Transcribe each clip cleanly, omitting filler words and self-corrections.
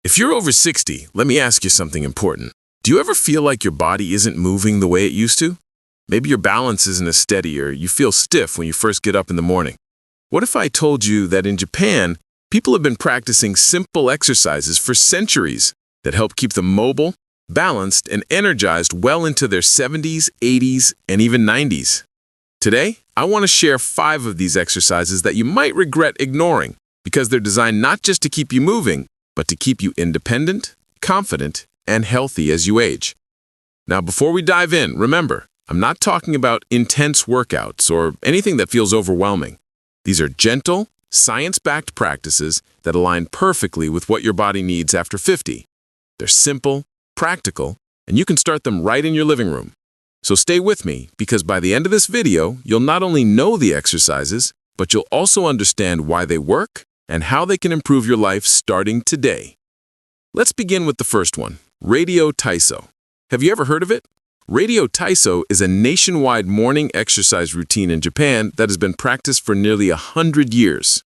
If you're over 60, let me ask you something important. Do you ever feel like your body isn't moving the way it used to? Maybe your balance isn't as steady or you feel stiff when you first get up in the morning. What if I told you that in Japan, people have been practicing simple exercises for centuries that help keep them mobile, balanced, and energized well into their 70s, 80s, and even 90s? Today, I want to share 5 of these exercises that you might regret ignoring because they're designed not just to keep you moving, but to keep you independent, confident, and healthy as you age. Now, before we dive in, remember, I'm not talking about intense workouts or anything that feels overwhelming. These are gentle, science-backed practices that align perfectly with what your body needs after 50. They're simple, practical, and you can start them right in your living room. So stay with me, because by the end of this video, you'll not only know the exercises, but you'll also understand why they work and how they can improve your life starting today. Let's begin with the first one, Radio Taiso. Have you ever heard of it? Radio Taiso is a nationwide morning exercise routine in Japan that has been practiced for nearly 100 years.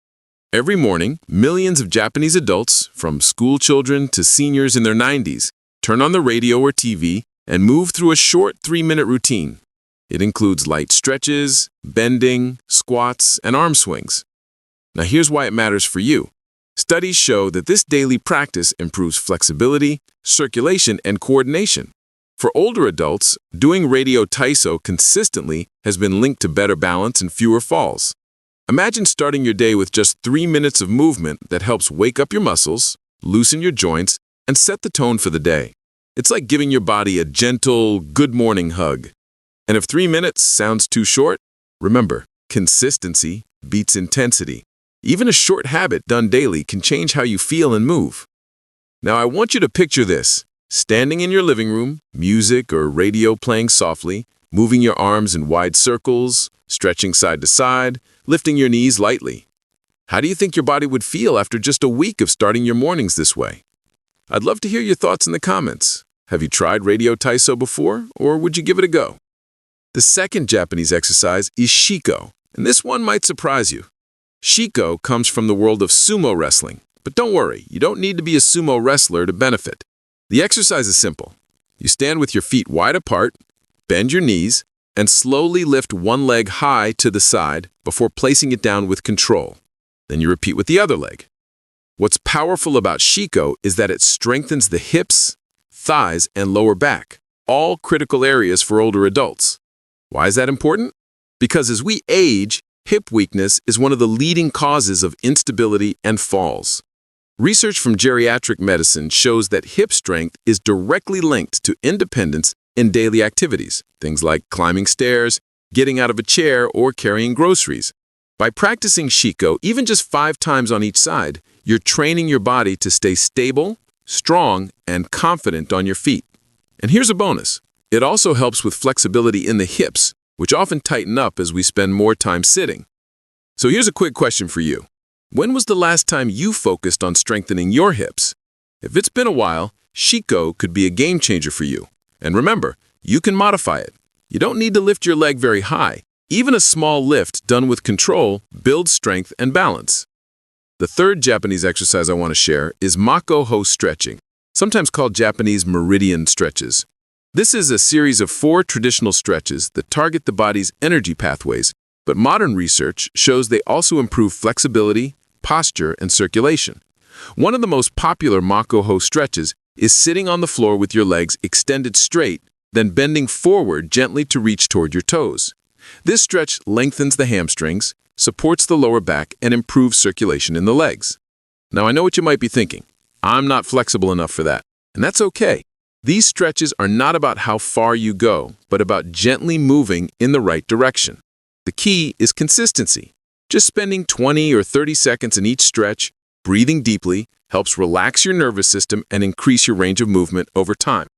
Every morning, millions of Japanese adults, from school children to seniors in their 90s, turn on the radio or TV and move through a short 3-minute routine. It includes light stretches, bending, squats, and arm swings. Now here's why it matters for you. Studies show that this daily practice improves flexibility, circulation, and coordination. For older adults, doing Radio Taiso consistently has been linked to better balance and fewer falls. Imagine starting your day with just 3 minutes of movement that helps wake up your muscles, loosen your joints, and set the tone for the day. It's like giving your body a gentle, good morning hug. And if 3 minutes sounds too short, remember, consistency beats intensity. Even a short habit done daily can change how you feel and move. Now I want you to picture this. Standing in your living room, music or radio playing softly, moving your arms in wide circles, stretching side to side, lifting your knees lightly. How do you think your body would feel after just a week of starting your mornings this way? I'd love to hear your thoughts in the comments. Have you tried Radio Taiso before, or would you give it a go? The second Japanese exercise is Shiko, and this one might surprise you. Shiko comes from the world of sumo wrestling, but don't worry, you don't need to be a sumo wrestler to benefit. The exercise is simple. You stand with your feet wide apart, bend your knees, and slowly lift one leg high to the side before placing it down with control. Then you repeat with the other leg. What's powerful about Shiko is that it strengthens the hips, thighs, and lower back, all critical areas for older adults. Why is that important? Because as we age, hip weakness is one of the leading causes of instability and falls. Research from geriatric medicine shows that hip strength is directly linked to independence in daily activities, things like climbing stairs, getting out of a chair, or carrying groceries. By practicing Shiko, even just 5 times on each side, you're training your body to stay stable, strong, and confident on your feet. And here's a bonus. It also helps with flexibility in the hips, which often tighten up as we spend more time sitting. So here's a quick question for you. When was the last time you focused on strengthening your hips? If it's been a while, Shiko could be a game changer for you. And remember, you can modify it. You don't need to lift your leg very high. Even a small lift done with control builds strength and balance. The third Japanese exercise I want to share is Mako-ho stretching, sometimes called Japanese meridian stretches. This is a series of 4 traditional stretches that target the body's energy pathways, but modern research shows they also improve flexibility, posture, and circulation. One of the most popular Mako-ho stretches is sitting on the floor with your legs extended straight, then bending forward gently to reach toward your toes. This stretch lengthens the hamstrings, supports the lower back, and improves circulation in the legs. Now I know what you might be thinking. I'm not flexible enough for that. And that's okay. These stretches are not about how far you go, but about gently moving in the right direction. The key is consistency. Just spending 20 or 30 seconds in each stretch, breathing deeply, helps relax your nervous system and increase your range of movement over time.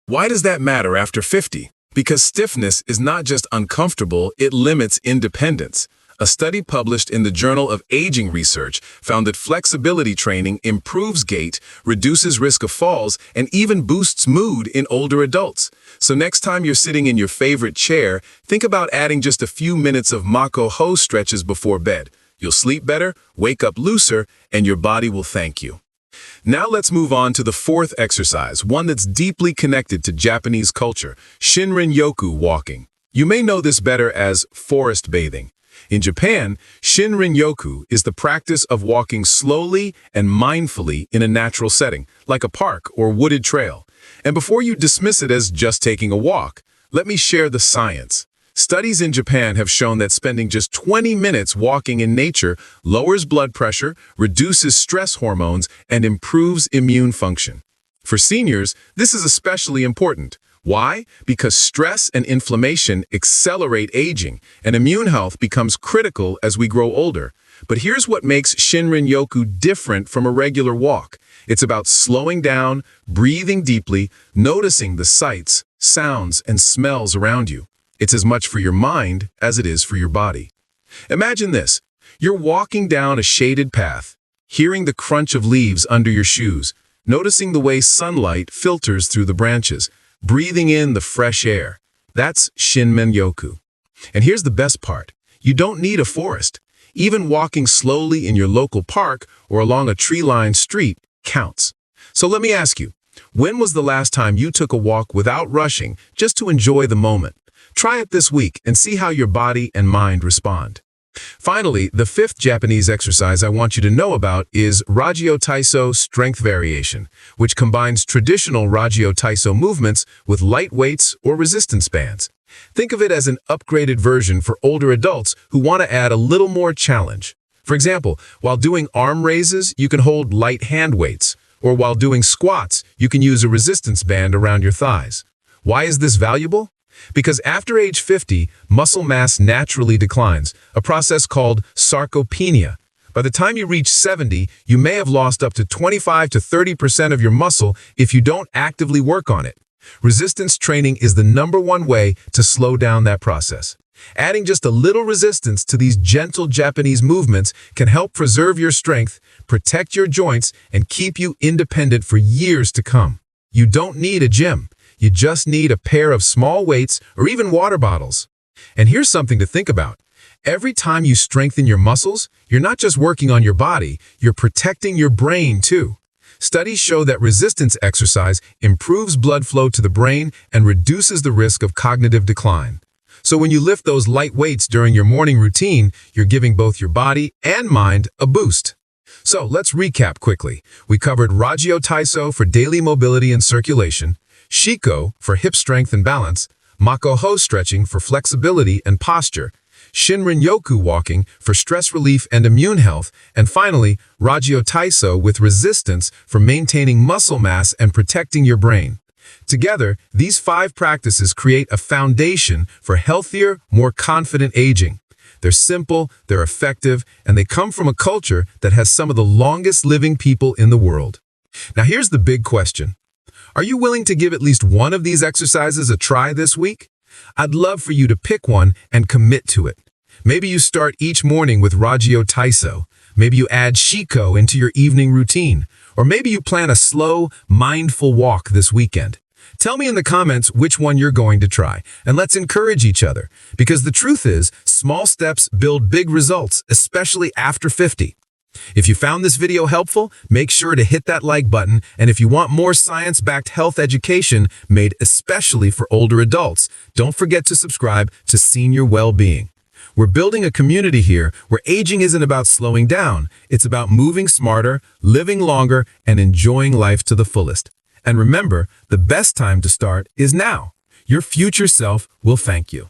Why does that matter after 50? Because stiffness is not just uncomfortable, it limits independence. A study published in the Journal of Aging Research found that flexibility training improves gait, reduces risk of falls, and even boosts mood in older adults. So next time you're sitting in your favorite chair, think about adding just a few minutes of Mako-ho stretches before bed. You'll sleep better, wake up looser, and your body will thank you. Now let's move on to the fourth exercise, one that's deeply connected to Japanese culture, Shinrin-yoku walking. You may know this better as forest bathing. In Japan, Shinrin-yoku is the practice of walking slowly and mindfully in a natural setting, like a park or wooded trail. And before you dismiss it as just taking a walk, let me share the science. Studies in Japan have shown that spending just 20 minutes walking in nature lowers blood pressure, reduces stress hormones, and improves immune function. For seniors, this is especially important. Why? Because stress and inflammation accelerate aging, and immune health becomes critical as we grow older. But here's what makes Shinrin-yoku different from a regular walk. It's about slowing down, breathing deeply, noticing the sights, sounds, and smells around you. It's as much for your mind as it is for your body. Imagine this. You're walking down a shaded path, hearing the crunch of leaves under your shoes, noticing the way sunlight filters through the branches, breathing in the fresh air. That's Shinrin-yoku. And here's the best part. You don't need a forest. Even walking slowly in your local park or along a tree-lined street counts. So let me ask you, when was the last time you took a walk without rushing, just to enjoy the moment? Try it this week and see how your body and mind respond. Finally, the fifth Japanese exercise I want you to know about is Ragyo Taiso strength variation, which combines traditional Ragyo Taiso movements with light weights or resistance bands. Think of it as an upgraded version for older adults who want to add a little more challenge. For example, while doing arm raises, you can hold light hand weights, or while doing squats, you can use a resistance band around your thighs. Why is this valuable? Because after age 50, muscle mass naturally declines, a process called sarcopenia. By the time you reach 70, you may have lost up to 25 to 30% of your muscle if you don't actively work on it. Resistance training is the #1 way to slow down that process. Adding just a little resistance to these gentle Japanese movements can help preserve your strength, protect your joints, and keep you independent for years to come. You don't need a gym. You just need a pair of small weights or even water bottles. And here's something to think about. Every time you strengthen your muscles, you're not just working on your body, you're protecting your brain too. Studies show that resistance exercise improves blood flow to the brain and reduces the risk of cognitive decline. So when you lift those light weights during your morning routine, you're giving both your body and mind a boost. So let's recap quickly. We covered Ragyo Taiso for daily mobility and circulation, Shiko for hip strength and balance, Mako-ho stretching for flexibility and posture, Shinrin-yoku walking for stress relief and immune health, and finally, Ragyo Taiso with resistance for maintaining muscle mass and protecting your brain. Together, these 5 practices create a foundation for healthier, more confident aging. They're simple, they're effective, and they come from a culture that has some of the longest living people in the world. Now here's the big question. Are you willing to give at least one of these exercises a try this week? I'd love for you to pick one and commit to it. Maybe you start each morning with Ragyo Taiso. Maybe you add Shiko into your evening routine. Or maybe you plan a slow, mindful walk this weekend. Tell me in the comments which one you're going to try, and let's encourage each other. Because the truth is, small steps build big results, especially after 50. If you found this video helpful, make sure to hit that like button, and if you want more science-backed health education made especially for older adults, don't forget to subscribe to Senior Wellbeing. We're building a community here where aging isn't about slowing down, it's about moving smarter, living longer, and enjoying life to the fullest. And remember, the best time to start is now. Your future self will thank you.